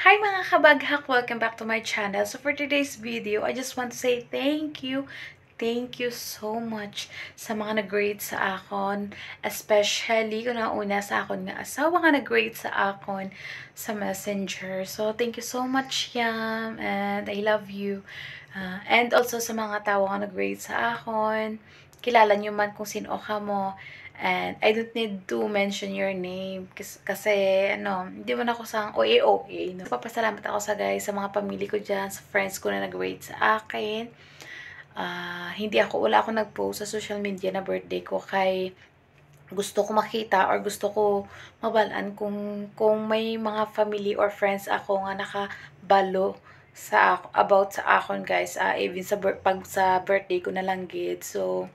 Hi mga kabaghak! Welcome back to my channel. So for today's video, I just want to say thank you. Thank you so much sa mga nag-rate sa akon. Especially kung nauna sa akon nga asawa nga nag-rate sa akon sa messenger. So thank you so much, Yam. And I love you. And also sa mga tao nga nag-rate sa akon. Kilala nyo man kung sino ka mo. And I don't need to mention your name kasi ano, hindi man ako sang OA, no? Papasalamat ako sa guys, sa mga pamilya ko dyan, sa friends ko na nag-rate sa akin. Wala ako nag-post sa social media na birthday ko kay gusto ko makita or gusto ko mabalaan kung may mga family or friends ako nga nakabalo about sa akon guys, even pag sa birthday ko na lang gid. So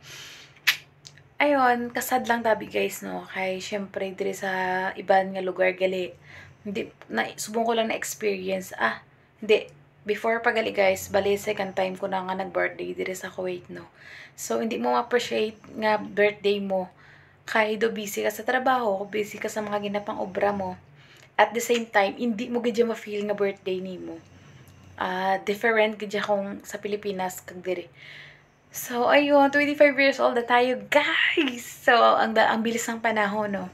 ayun, kasad lang tabi guys, no? Kay syempre dire sa iban nga lugar gali. Hindi na subong ko lang na experience. Hindi before pagali guys, bali second time ko na nga nag-birthday dire sa Kuwait, no. So hindi mo appreciate nga birthday mo kay do busy ka sa trabaho, busy ka sa mga ginapang obra mo. At the same time, hindi mo gid ma-feel nga birthday nimo. Different gid kung sa Pilipinas kag dire. So, ayun, 25 years old na tayo, guys! So, ang bilis ng panahon, no?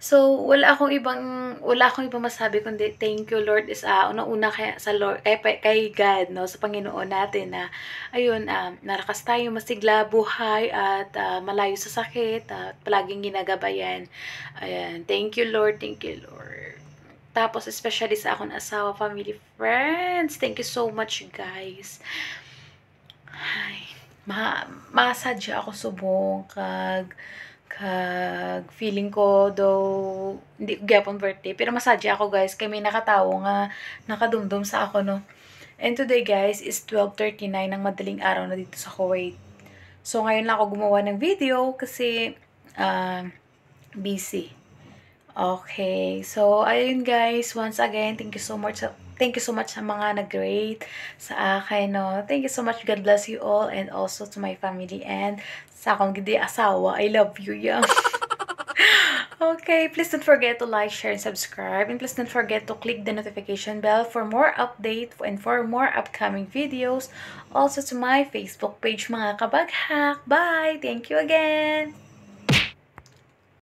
So, wala akong ibang masabi kundi thank you, Lord, is una-una sa Lord, kay God, no, sa Panginoon natin na, ayun, narakas tayo, masigla, buhay, at malayo sa sakit, at palaging ginagabayan. Ayan, thank you, Lord, thank you, Lord. Tapos, especially sa akong asawa, family, friends, thank you so much, guys. Ay, masadya ako subong kag feeling ko though hindi ko gyapon birthday pero masadya ako guys kay may nakatawo nga nakadumdum sa ako, no. And today guys is 12:39 ng madaling araw na dito sa Kuwait. So ngayon lang ako gumawa ng video kasi busy. Okay, so ayun guys, once again, thank you so much sa mga nag-rate sa akin, no. Thank you so much. God bless you all and also to my family and sa akong gidi asawa. I love you, yeah. Okay, please don't forget to like, share, and subscribe. And please don't forget to click the notification bell for more update and for more upcoming videos. Also to my Facebook page, mga kabaghak. Bye! Thank you again!